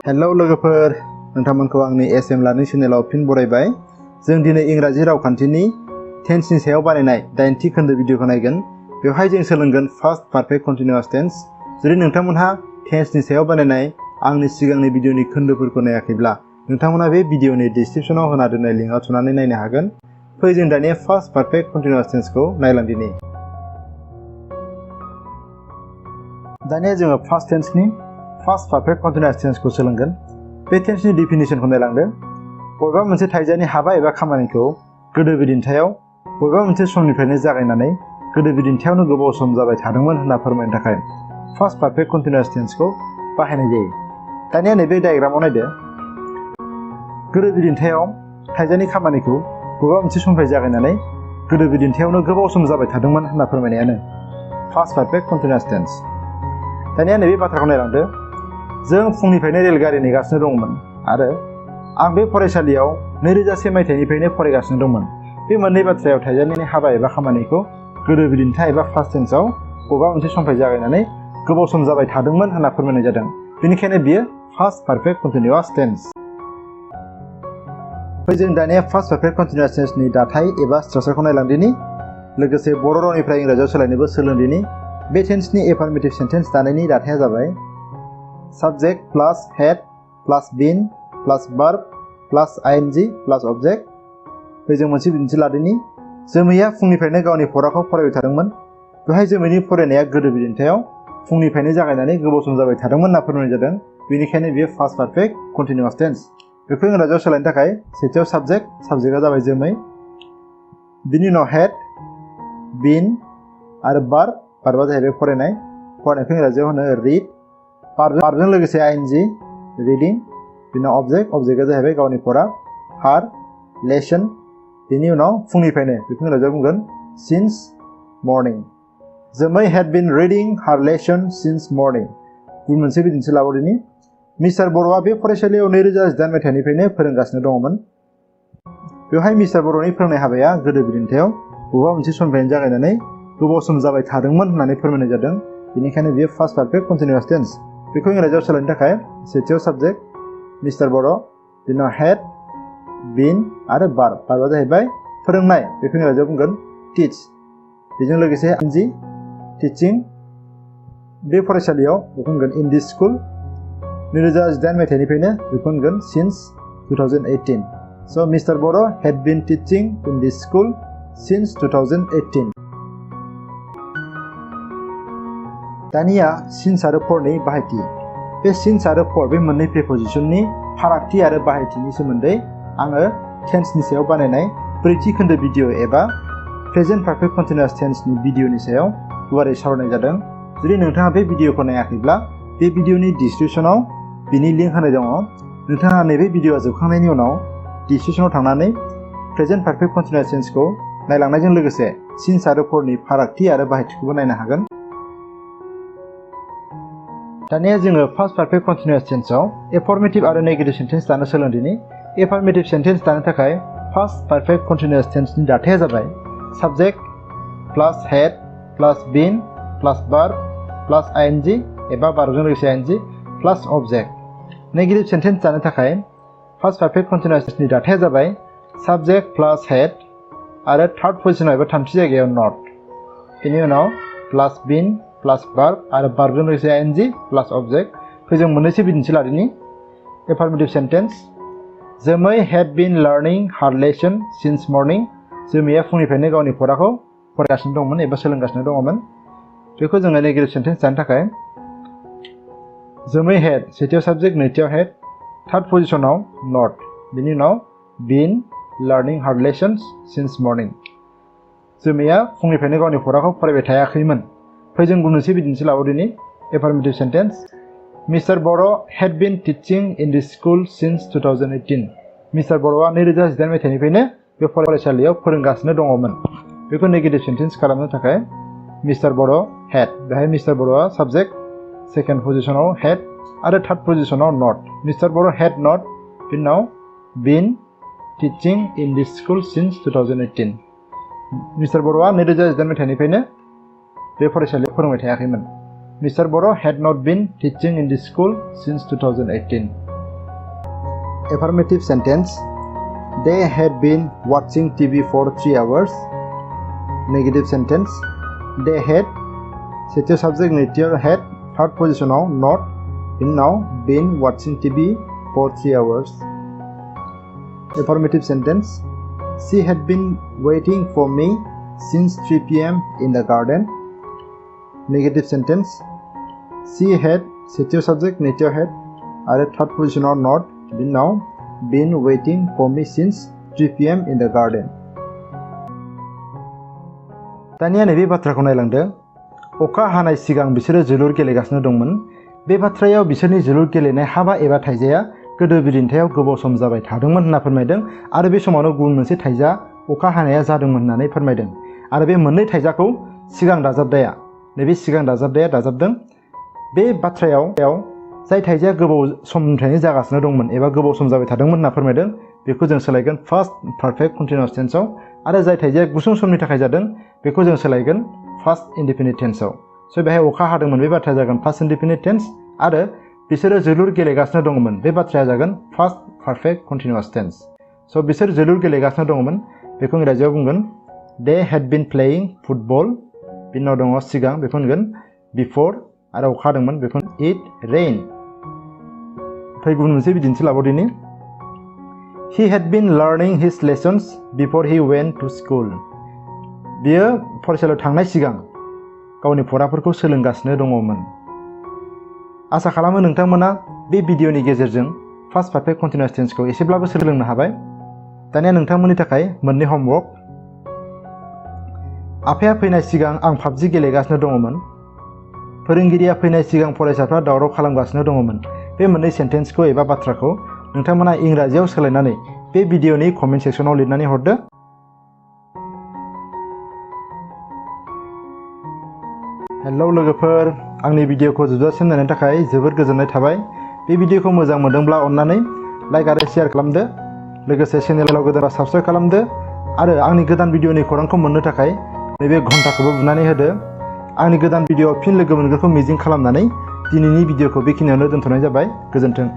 Hello लोगोफोर, नोंथांमोनखौ आंनि SM learning चेनेलाव फिन बरायबाय। जों दिनै इंराजि रावखान्थिनि टेन्सनि सायाव बानायनाय 80 खोन्दो भिडिअखौ नायगोन। बेवहाय जों सोलोंगोन फार्स्ट पारफेक्ट कन्टिन्युअस टेन्स। जुदि नोंथांमोनहा टेन्सनि सायाव बानायनाय आंनि सिगांनि भिडिअनि खोन्दोफोरखौ नायाखैब्ला नोंथांमोना बे भिडिअनि डिसक्रिप्शनाव होना दोननाय लिंकआव थुनानै नायनो हागोन। फै जों दानिया फार्स्ट पारफेक्ट कन्टिन्युअस टेन्सखौ नायलांदिनि। दानिया जोङो फार्स्ट टेन्सनि फार्स्ट पारफेक्ट कन्टिन्युअस टेन्सखौ सोलोंगोन। बे टेन्सनि डिफिनिशनखौ नायलांदो। बबेबा मोनसे थाइजानि हाबा एबा खामानिखौ गोदो बिदिन्थायाव बबेबा मोनसे समनिफ्रायनो जागायनानै गोदो बिदिन्थायावनो गोबाव सम जाबाय थादोंमोन होनना फोरमायनो थाखाय फार्स्ट पारफेक्ट कन्टिन्युअस टेन्सखौ बाहायनाय जायो। दानिया नैबे डायग्रामाव नायदो। गोदो बिदिन्थायाव थाइजानि खामानिखौ बबेबा मोनसे समनिफ्राय जागायनानै गोदो बिदिन्थायावनो गोबाव सम जाबाय थादोंमोन होनना फोरमायनायानो फार्स्ट पारफेक्ट कन्टिन्युअस टेन्स। दानिया नैबे बाथ्राखौ नायलांदो। जों फुंनिफ्रायनो रेलगारि नेगासिनो दंमोन आरो आं बे फरायसालियाव 2001 मायथाइनिफ्रायनो फरायगासिनो दंमोन। बे मोननै बाथ्रायाव थाइजानि हाबा एबा खामानिखौ गोदो बिदिन्थाय एबा फार्स्ट टेन्सआव बबेबा मोनसे समनिफ्राय जागायनानै गोबाव सम जाबाय थादोंमोन होनना फोरमायनाय जादों। बेनिखायनो बियो फार्स्ट पारफेक्ट कन्टिन्युअस टेन्स। जों दानिया फार्स्ट पारफेक्ट कन्टिन्युअस टेन्सनि दाथाय एबा स्ट्राक्चारखौ नायलांदिनि। लोगोसे बर' रावनिफ्राय इंराजियाव सोलायनोबो सोलोंदिनि। बे टेन्सनि एफार्मेटिभ सेन्टेन्स दानायनि दाथाया जाबाय subject plus head plus been plus verb plus ing plus object। जों मोनसे बिदिन्थि लादिनि। जोमैया फुंनिफ्रायनो गावनि फराखौ फरायबाय थादोंमोन। बेवहाय जोमैनि फरायनाया गोदो बिदिन्थायाव फुंनिफ्रायनो जागायनानै गोबाव सम जाबाय थादोंमोन होनना फोरमायनाय जादों। बेनिखायनो बेयो फार्स्ट पारफेक्ट कन्टिन्युअस टेन्स। बेखौ इंराजियाव सोलायनो थाखाय सेथियाव साबजेक्टआ जाबाय जोमै, बिनि उनाव हेड, बिन आरो बार्बआ जाहैबाय फरायनायखौ इंराजियाव होनो रिड। बार्बजों लोगोसे आइएनजि रिडिं, बिनि उनाव अबजेक्टआ जाहैबाय गावनि फरा हार, लेसन, बिनि उनाव फुंनिफ्रायनो बेखौ इंराजियाव बुंगोन सिन्स मर्निं। जोमै हेड बिन रिडिं हार लेसन सिन्स मर्निं। गुबुन मोनसे बिदिन्थि लाबावदिनि। मिस्टार बर'आ बे फरायसालियाव 2018 मायथाइनिफ्रायनो फोरोंगासिनो दङमोन। बेवहाय मिस्टार बर'नि फोरोंनाय हाबाया गोदो बिदिन्थायाव बबेबा मोनसे समनिफ्रायनो जागायनानै गोबाव सम जाबाय थादोंमोन होननानै फोरमायनाय जादों। बेनिखायनो बेयो फार्स्ट पारफेक्ट कन्टिन्युअस टेन्स। बेखौ इंराजियाव सोलायनो थाखाय सेथियाव साबजेक्ट मिस्टार बर', बिनि उनाव हेड, बिन आरो बार्बआ जाहैबाय फोरोंनाय, बेखौ इंराजियाव बुंगोन टिच। बेजों लोगोसे आइएनजि टिचिं, बे फरायसालियाव बेखौ बुंगोन इन दिस स्कुल। 2018 मायथाइनिफ्रायनो बेखौ बुंगोन सिन्स 2018। स' मिस्टार बर' हेड बिन teaching in this school since 2018। दानिया सिन्स आरो फरनि बाहायथि। बे सिन्स आरो फर बे मोननै प्रिप'जिशननि फारागथि आरो बाहायथिनि सोमोन्दै आङो टेन्सनि सायाव बानायनाय 4थि खोन्दो भिडिअ एबा प्रेजेन्ट पारफेक्ट कन्टिन्युअस टेन्सनि भिडिअनि सायाव गुवारै सावरायनाय जादों। जुदि नोंथाङा बे भिडिअखौ नायाखैब्ला बे भिडिअनि डिसक्रिप्शनाव बिनि लिंक होनाय दङ। नोंथाङा नैबे भिडिअआ जोबखांनायनि उनाव डिसक्रिप्शनाव थांनानै प्रेजेन्ट पारफेक्ट कन्टिन्युअस टेन्सखौ नायलांनायजों लोगोसे सिन्स आरो फरनि फारागथि आरो बाहायथिखौबो नायनो हागोन। दानिया जोङो फार्स्ट पारफेक्ट कन्टिन्युअस टेन्सआव एफर्मेटिभ आरो नेगेटिभ सेन्टेन्स दानो सोलोंदिनि। एफर्मेटिभ सेन्टेन्स दानो थाखाय फार्स्ट पारफेक्ट कन्टिन्युअस टेन्सनि दाथाया जाबाय साबजेक्ट प्लास हेड प्लास बिन प्लास बार्ब प्लास आइएनजि एबा बार्बजों लोगोसे आइएनजि प्लास अबजेक्ट। नेगेटिभ सेन्टेन्स दानो थाखाय फार्स्ट पारफेक्ट कन्टिन्युअस टेन्सनि दाथाया जाबाय साबजेक्ट प्लास हेड आरो थार्ड पजिशनाव एबा थामथि जायगायाव नट, बेनि उनाव प्लास बिन प्लास बार्ब आरो बार्बजों लोगोसे आइएनजि प्लास अबजेक्ट। जों मोननैसो बिदिन्थि लादिनि। एफार्मेटिभ सेन्टेन्स जोमै हेड बिन लार्निं हार लेसन सिन्स मर्निं। जोमैया फुंनिफ्रायनो गावनि फराखौ फरायगासिनो दंमोन एबा सोलोंगासिनो दङमोन। बेखौ जोङो नेगेटिभ सेन्टेन्स दानो थाखाय जोमै हेड सेथियाव साबजेक्ट नैथियाव हेड थार्ड पजिशनाव नट, बिनि उनाव बिन लार्निं हार लेसन सिन्स मर्निं। जोमैया फुंनिफ्रायनो गावनि फराखौ फरायबाय थायाखैमोन। जों मोनसे बिदिन्थि लाबावदिनि। एफार्मेटिभ सेन्टेन्स मिस्टार बर' हेड बिन teaching in this school since 2018। Mister बर'आ 2018 मायथाइनिफ्रायनो बे फरायसालियाव फोरोंगासिनो दङमोन। बेखौ नेगेटिभ सेन्टेन्स खालामनो थाखाय मिस्टार बर' हेड, बेहाय मिस्टार बर'आ साबजेक्ट, सेकेन्ड पजिशनाव हेड आरो थार्ड पजिशनाव नट। मिस्टार बर' हेड नट, बिनि उनाव बिन teaching in this school since 2018। Mister बर'आ 2018 मायथाइनिफ्रायनो बे फरायसालियाव फोरोंबाय थायाखैमोन। Mr. Boro had not been teaching in the school since 2018. affirmative sentence. They had been watching TV for 3 hours. Negative sentence. They had सेथियाव subject नैथियाव had third position आव not now been watching TV for 3 hours. Affirmative sentence. She had been waiting for me since 3 p.m. in the garden. Negative sentence. She had सेथियाव subject नैथियाव had आरो third position आव not now been waiting for me since 3 p.m. in the garden. दानिया नैबे बाथ्राखौ नायलांदो अखा हानाय सिगां बिसोरो जोलुर गेलेगासिनो दंमोन बे बाथ्रायाव बिसोरनि जोलुर गेलेनाय हाबा एबा थाइजाया गोदो बिदिन्थायाव गोबाव सम जाबाय थादोंमोन होनना फोरमायदों आरो बे समावनो गुबुन मोनसे थाइजा अखा हानाया जादोंमोन होननानै फोरमायदों आरो बे मोननै थाइजाखौ सिगां दाजाबदाया नैबे सिगां दाजाबदाया दाजाबदों बे बाथ्रायाव जाय थाइजाया गोबाव समनिफ्रायनो जागासिनो दंमोन एबा गोबाव सम जाबाय थादोंमोन होनना फोरमायदों बेखौ जों सोलायगोन फार्स्ट पारफेक्ट कन्टिनिउअस टेन्सआव आरो जाय थाइजाया गुसुं समनि थाखाय जादों बेखौ जों सोलायगोन फार्स्ट इनडेफिनिट टेन्सआव स' बेहाय अखा हादोंमोन बे बाथ्राया जागोन फार्स्ट इनडेफिनिट टेन्स आरो बिसोरो जोलुर गेलेगासिनो दंमोन बे बाथ्राया जागोन फार्स्ट पारफेक्ट कन्टिनिउअस टेन्स स' बिसोर जोलुर गेलेगासिनो दंमोन बेखौ इंराजियाव बुंगोन दे हेड बिन प्लेयिं फुटबल बिनि उनाव दङ सिगां बेखौ होनगोन बिफोर आरो अखा हादोंमोन बेखौ इट रेइन ओमफ्राय गुबुन मोनसे बिदिन्थि लाबावदिनि He had been learning his lessons before he went to school. बियो फरायसालियाव थांनाय सिगां गावनि फराफोरखौ सोलोंगासिनो दङमोन आसा खालामो नोंथांमोना बे भिडिअनि गेजेरजों फार्स्ट पारफेक्ट कन्टिनिउअस टेन्सखौ एसेब्लाबो सोलोंनो हाबाय दानिया नोंथांमोननि थाखाय मोननै होमवर्क आफाया फैनाय सिगां आं पाबजि गेलेगासिनो दङमोन फोरोंगिरिया फैनाय सिगां फरायसाफ्रा दावराव खालामगासिनो दङमोन बे मोननै सेन्टेन्सखौ एबा बाथ्राखौ नोंथांमोना इंराजियाव सोलायनानै बे भिडिअनि कमेन्ट सेक्सनाव लिरनानै हरदो हेलौ लोगोफोर आंनि भिडिअखौ जोबजासिम नायनायनि थाखाय जोबोद गोजोननाय थाबाय बे भिडिअखौ मोजां मोनदोंब्ला अन्नानै लाइक आरो शेयार खालामदो लोगोसे चेनेलाव गोदानबा साबस्क्राइब खालामदो आरो आंनि गोदान भिडिअनि खौरांखौ मोननो थाखाय नैबे घन्टाखौबो बुनानै होदो आंनि गोदान भिडिअआव फिन लोगो मोनगोनखौ मिजिं खालामनानै दिनैनि भिडिअखौ बेखिनियावनो दोनथ'नाय जाबाय गोजोन्थों